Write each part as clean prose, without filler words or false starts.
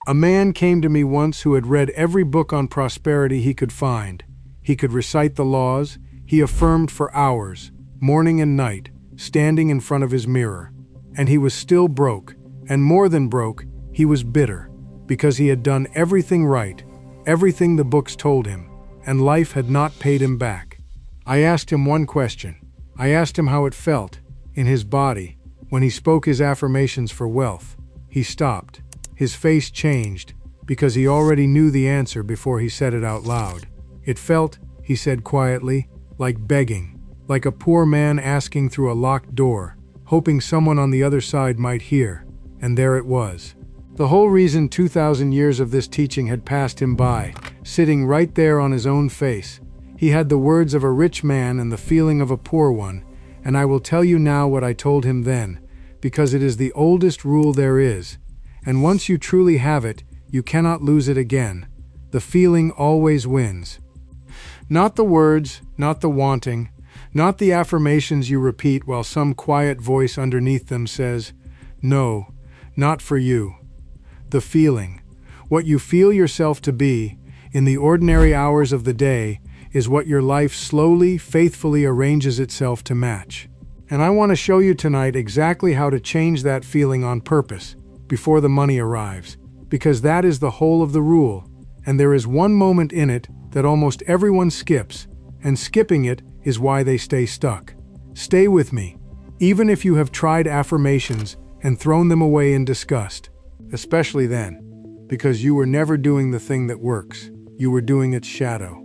A man came to me once who had read every book on prosperity he could find. He could recite the laws. He affirmed for hours, morning and night, standing in front of his mirror. And he was still broke, and more than broke, he was bitter, because he had done everything right, everything the books told him, and life had not paid him back. I asked him one question. I asked him how it felt, in his body, when he spoke his affirmations for wealth. He stopped. His face changed, because he already knew the answer before he said it out loud. It felt, he said quietly, like begging, like a poor man asking through a locked door, hoping someone on the other side might hear, and there it was. The whole reason 2,000 years of this teaching had passed him by, sitting right there on his own face. He had the words of a rich man and the feeling of a poor one, and I will tell you now what I told him then, because it is the oldest rule there is, and once you truly have it, you cannot lose it again. The feeling always wins. Not the words, not the wanting, not the affirmations you repeat while some quiet voice underneath them says, "No, not for you." The feeling, what you feel yourself to be, in the ordinary hours of the day, is what your life slowly, faithfully arranges itself to match. And I want to show you tonight exactly how to change that feeling on purpose, before the money arrives, because that is the whole of the rule, and there is one moment in it that almost everyone skips, and skipping it is why they stay stuck. Stay with me, even if you have tried affirmations and thrown them away in disgust, especially then, because you were never doing the thing that works, you were doing its shadow.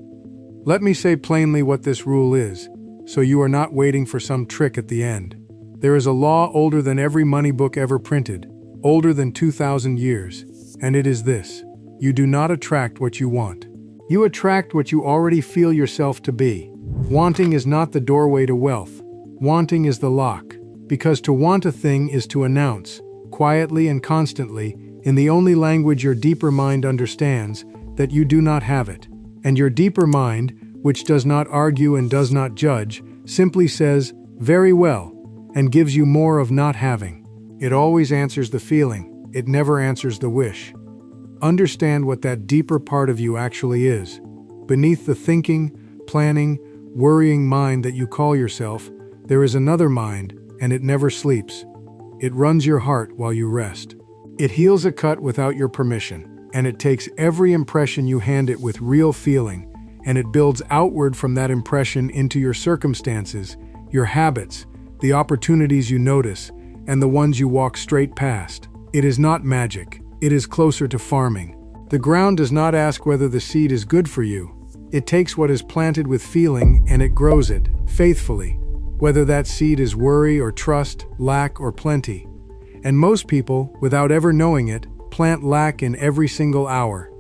Let me say plainly what this rule is, so you are not waiting for some trick at the end. There is a law older than every money book ever printed, older than 2,000 years, and it is this: you do not attract what you want. You attract what you already feel yourself to be. Wanting is not the doorway to wealth. Wanting is the lock, because to want a thing is to announce, quietly and constantly, in the only language your deeper mind understands, that you do not have it. And your deeper mind, which does not argue and does not judge, simply says, "Very well," and gives you more of not having. It always answers the feeling, it never answers the wish. Understand what that deeper part of you actually is. Beneath the thinking, planning, worrying mind that you call yourself, there is another mind, and it never sleeps. It runs your heart while you rest. It heals a cut without your permission, and it takes every impression you hand it with real feeling, and it builds outward from that impression into your circumstances, your habits, the opportunities you notice, and the ones you walk straight past. It is not magic. It is closer to farming. The ground does not ask whether the seed is good for you. It takes what is planted with feeling and it grows it, faithfully, whether that seed is worry or trust, lack or plenty. And most people, without ever knowing it, plant lack in every single hour.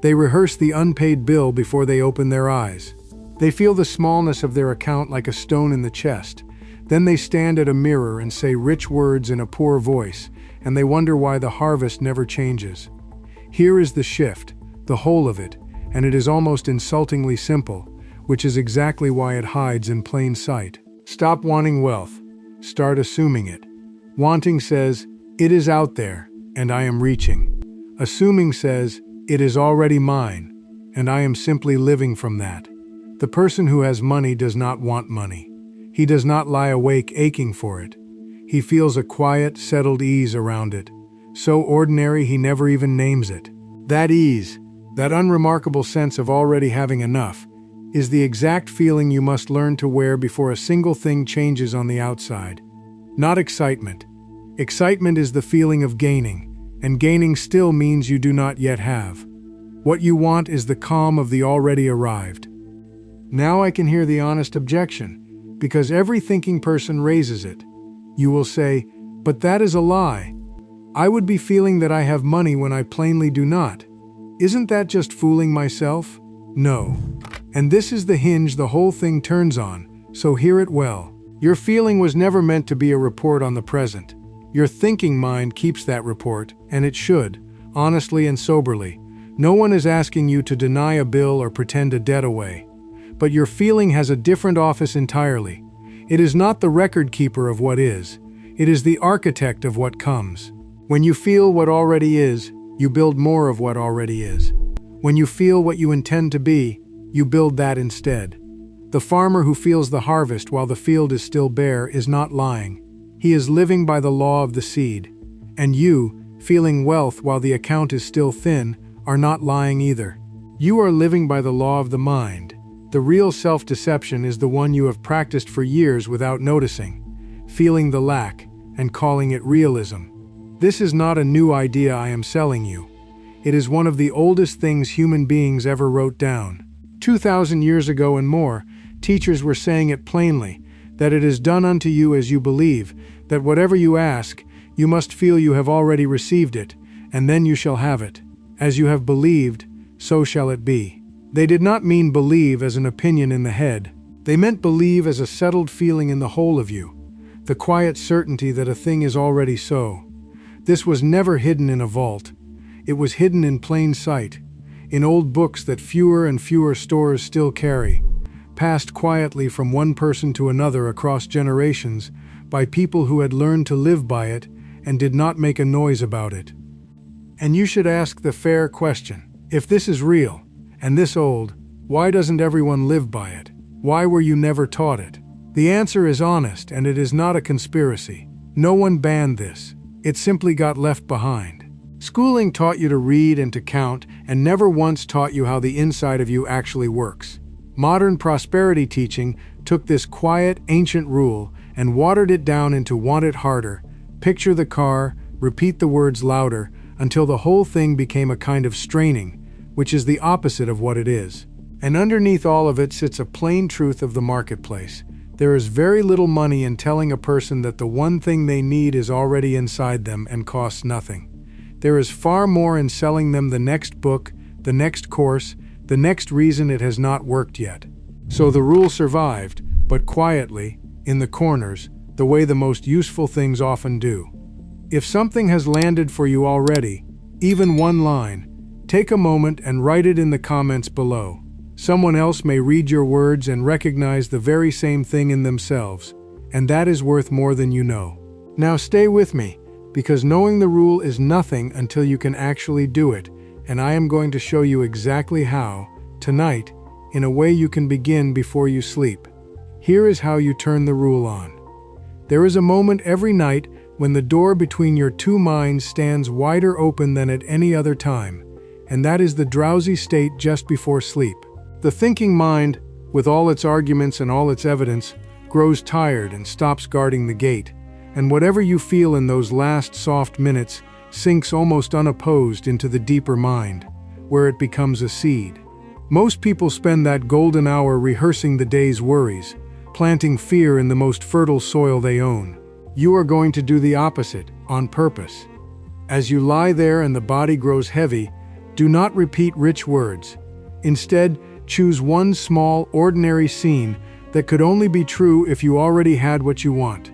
They rehearse the unpaid bill before they open their eyes. They feel the smallness of their account like a stone in the chest. Then they stand at a mirror and say rich words in a poor voice, and they wonder why the harvest never changes. Here is the shift, the whole of it, and it is almost insultingly simple, which is exactly why it hides in plain sight. Stop wanting wealth. Start assuming it. Wanting says, "It is out there, and I am reaching." Assuming says, "It is already mine, and I am simply living from that." The person who has money does not want money. He does not lie awake aching for it. He feels a quiet, settled ease around it, so ordinary he never even names it. That ease, that unremarkable sense of already having enough, is the exact feeling you must learn to wear before a single thing changes on the outside. Not excitement. Excitement is the feeling of gaining, and gaining still means you do not yet have. What you want is the calm of the already arrived. Now I can hear the honest objection, because every thinking person raises it. You will say, "But that is a lie. I would be feeling that I have money when I plainly do not. Isn't that just fooling myself?" No. And this is the hinge the whole thing turns on, so hear it well. Your feeling was never meant to be a report on the present. Your thinking mind keeps that report, and it should, honestly and soberly. No one is asking you to deny a bill or pretend a debt away. But your feeling has a different office entirely. It is not the record keeper of what is. It is the architect of what comes. When you feel what already is, you build more of what already is. When you feel what you intend to be, you build that instead. The farmer who feels the harvest while the field is still bare is not lying. He is living by the law of the seed. And you, feeling wealth while the account is still thin, are not lying either. You are living by the law of the mind. The real self-deception is the one you have practiced for years without noticing, feeling the lack, and calling it realism. This is not a new idea I am selling you. It is one of the oldest things human beings ever wrote down. 2,000 years ago and more, teachers were saying it plainly, that it is done unto you as you believe, that whatever you ask, you must feel you have already received it, and then you shall have it. As you have believed, so shall it be. They did not mean believe as an opinion in the head. They meant believe as a settled feeling in the whole of you, the quiet certainty that a thing is already so. This was never hidden in a vault. It was hidden in plain sight, in old books that fewer and fewer stores still carry, passed quietly from one person to another across generations by people who had learned to live by it and did not make a noise about it. And you should ask the fair question, if this is real, and this old, why doesn't everyone live by it? Why were you never taught it? The answer is honest, and it is not a conspiracy. No one banned this. It simply got left behind. Schooling taught you to read and to count, and never once taught you how the inside of you actually works. Modern prosperity teaching took this quiet, ancient rule and watered it down into want it harder, picture the car, repeat the words louder, until the whole thing became a kind of straining, which is the opposite of what it is. And underneath all of it sits a plain truth of the marketplace. There is very little money in telling a person that the one thing they need is already inside them and costs nothing. There is far more in selling them the next book, the next course, the next reason it has not worked yet. So the rule survived, but quietly, in the corners, the way the most useful things often do. If something has landed for you already, even one line, take a moment and write it in the comments below. Someone else may read your words and recognize the very same thing in themselves, and that is worth more than you know. Now stay with me, because knowing the rule is nothing until you can actually do it, and I am going to show you exactly how, tonight, in a way you can begin before you sleep. Here is how you turn the rule on. There is a moment every night when the door between your two minds stands wider open than at any other time, and that is the drowsy state just before sleep. The thinking mind, with all its arguments and all its evidence, grows tired and stops guarding the gate, and whatever you feel in those last soft minutes sinks almost unopposed into the deeper mind, where it becomes a seed. Most people spend that golden hour rehearsing the day's worries, planting fear in the most fertile soil they own. You are going to do the opposite, on purpose. As you lie there and the body grows heavy, do not repeat rich words. Instead, choose one small, ordinary scene that could only be true if you already had what you want.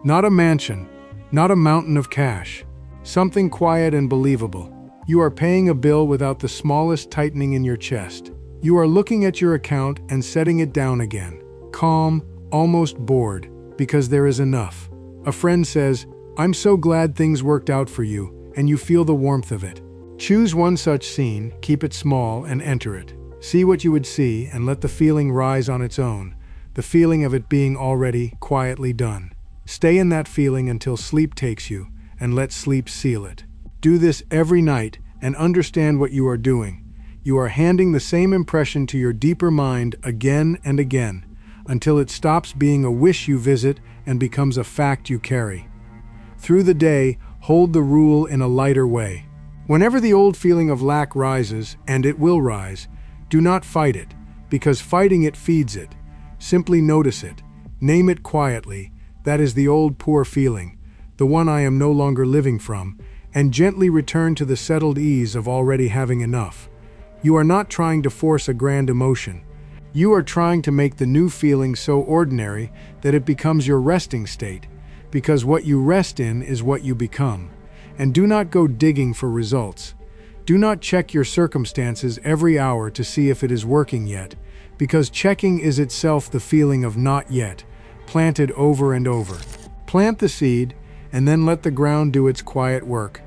Not a mansion, not a mountain of cash. Something quiet and believable. You are paying a bill without the smallest tightening in your chest. You are looking at your account and setting it down again. Calm, almost bored, because there is enough. A friend says, "I'm so glad things worked out for you," and you feel the warmth of it. Choose one such scene, keep it small, and enter it. See what you would see and let the feeling rise on its own, the feeling of it being already quietly done. Stay in that feeling until sleep takes you, and let sleep seal it. Do this every night and understand what you are doing. You are handing the same impression to your deeper mind again and again, until it stops being a wish you visit and becomes a fact you carry. Through the day, hold the rule in a lighter way. Whenever the old feeling of lack rises, and it will rise, do not fight it, because fighting it feeds it. Simply notice it. Name it quietly. That is the old poor feeling, the one I am no longer living from, and gently return to the settled ease of already having enough. You are not trying to force a grand emotion. You are trying to make the new feeling so ordinary that it becomes your resting state, because what you rest in is what you become. And do not go digging for results. Do not check your circumstances every hour to see if it is working yet, because checking is itself the feeling of not yet, planted over and over. Plant the seed, and then let the ground do its quiet work.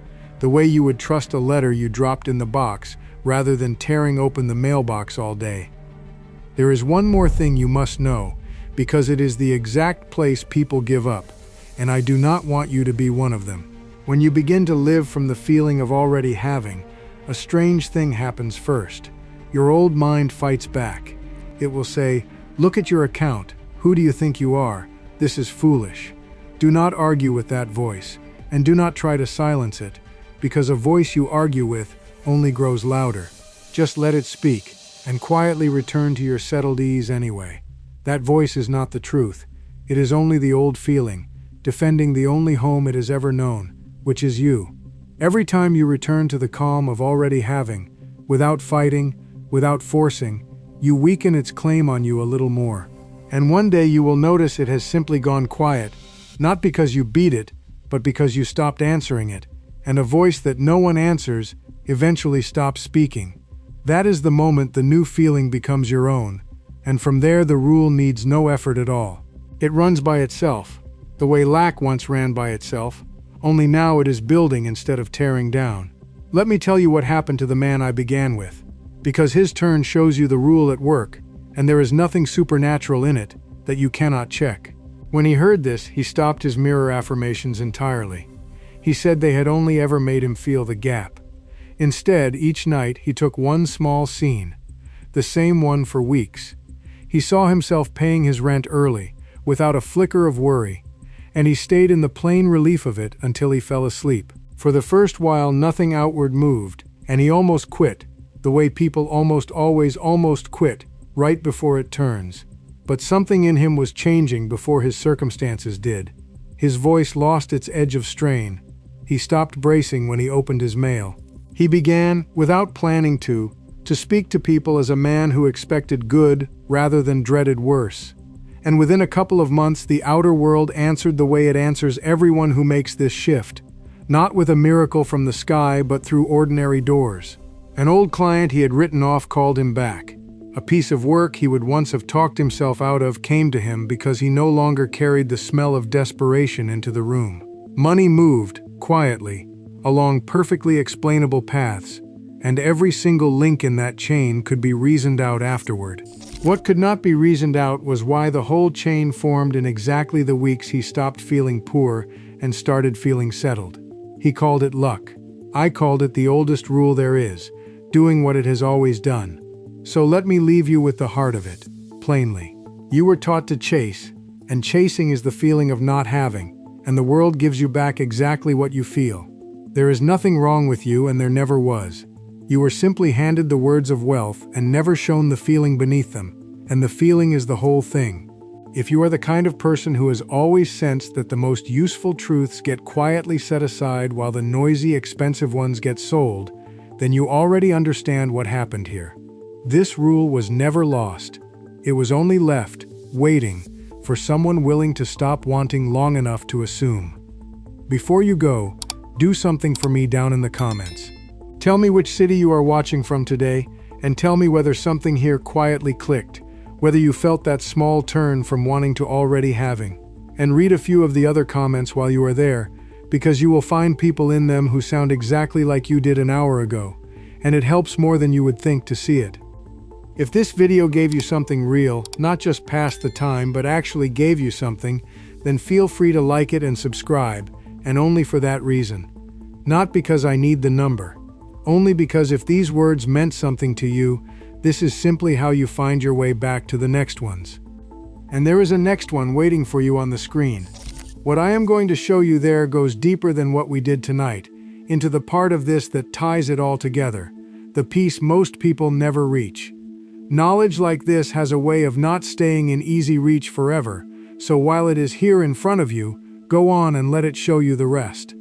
the way you would trust a letter you dropped in the box rather than tearing open the mailbox all day. There is one more thing you must know, because it is the exact place people give up, and I do not want you to be one of them. When you begin to live from the feeling of already having, a strange thing happens first. Your old mind fights back. It will say, "Look at your account. Who do you think you are? This is foolish." Do not argue with that voice, and do not try to silence it, because a voice you argue with only grows louder. Just let it speak, and quietly return to your settled ease anyway. That voice is not the truth. It is only the old feeling, defending the only home it has ever known, which is you. Every time you return to the calm of already having, without fighting, without forcing, you weaken its claim on you a little more. And one day you will notice it has simply gone quiet, not because you beat it, but because you stopped answering it, and a voice that no one answers eventually stops speaking. That is the moment the new feeling becomes your own, and from there the rule needs no effort at all. It runs by itself, the way lack once ran by itself, only now it is building instead of tearing down. Let me tell you what happened to the man I began with, because his turn shows you the rule at work, and there is nothing supernatural in it that you cannot check. When he heard this, he stopped his mirror affirmations entirely. He said they had only ever made him feel the gap. Instead, each night he took one small scene, the same one for weeks. He saw himself paying his rent early, without a flicker of worry, and he stayed in the plain relief of it until he fell asleep. For the first while, nothing outward moved, and he almost quit, the way people almost always almost quit, right before it turns. But something in him was changing before his circumstances did. His voice lost its edge of strain. He stopped bracing when he opened his mail. He began, without planning to speak to people as a man who expected good rather than dreaded worse. And within a couple of months, the outer world answered the way it answers everyone who makes this shift, not with a miracle from the sky, but through ordinary doors. An old client he had written off called him back. A piece of work he would once have talked himself out of came to him because he no longer carried the smell of desperation into the room. Money moved, quietly, along perfectly explainable paths, and every single link in that chain could be reasoned out afterward. What could not be reasoned out was why the whole chain formed in exactly the weeks he stopped feeling poor and started feeling settled. He called it luck. I called it the oldest rule there is, doing what it has always done. So let me leave you with the heart of it, plainly. You were taught to chase, and chasing is the feeling of not having, and the world gives you back exactly what you feel. There is nothing wrong with you, and there never was. You were simply handed the words of wealth and never shown the feeling beneath them, and the feeling is the whole thing. If you are the kind of person who has always sensed that the most useful truths get quietly set aside while the noisy, expensive ones get sold, then you already understand what happened here. This rule was never lost. It was only left, waiting, for someone willing to stop wanting long enough to assume. Before you go, do something for me down in the comments. Tell me which city you are watching from today, and tell me whether something here quietly clicked, whether you felt that small turn from wanting to already having. And read a few of the other comments while you are there, because you will find people in them who sound exactly like you did an hour ago, and it helps more than you would think to see it. If this video gave you something real, not just passed the time, but actually gave you something, then feel free to like it and subscribe, and only for that reason. Not because I need the number. Only because if these words meant something to you, this is simply how you find your way back to the next ones. And there is a next one waiting for you on the screen. What I am going to show you there goes deeper than what we did tonight, into the part of this that ties it all together, the piece most people never reach. Knowledge like this has a way of not staying in easy reach forever, so while it is here in front of you, go on and let it show you the rest.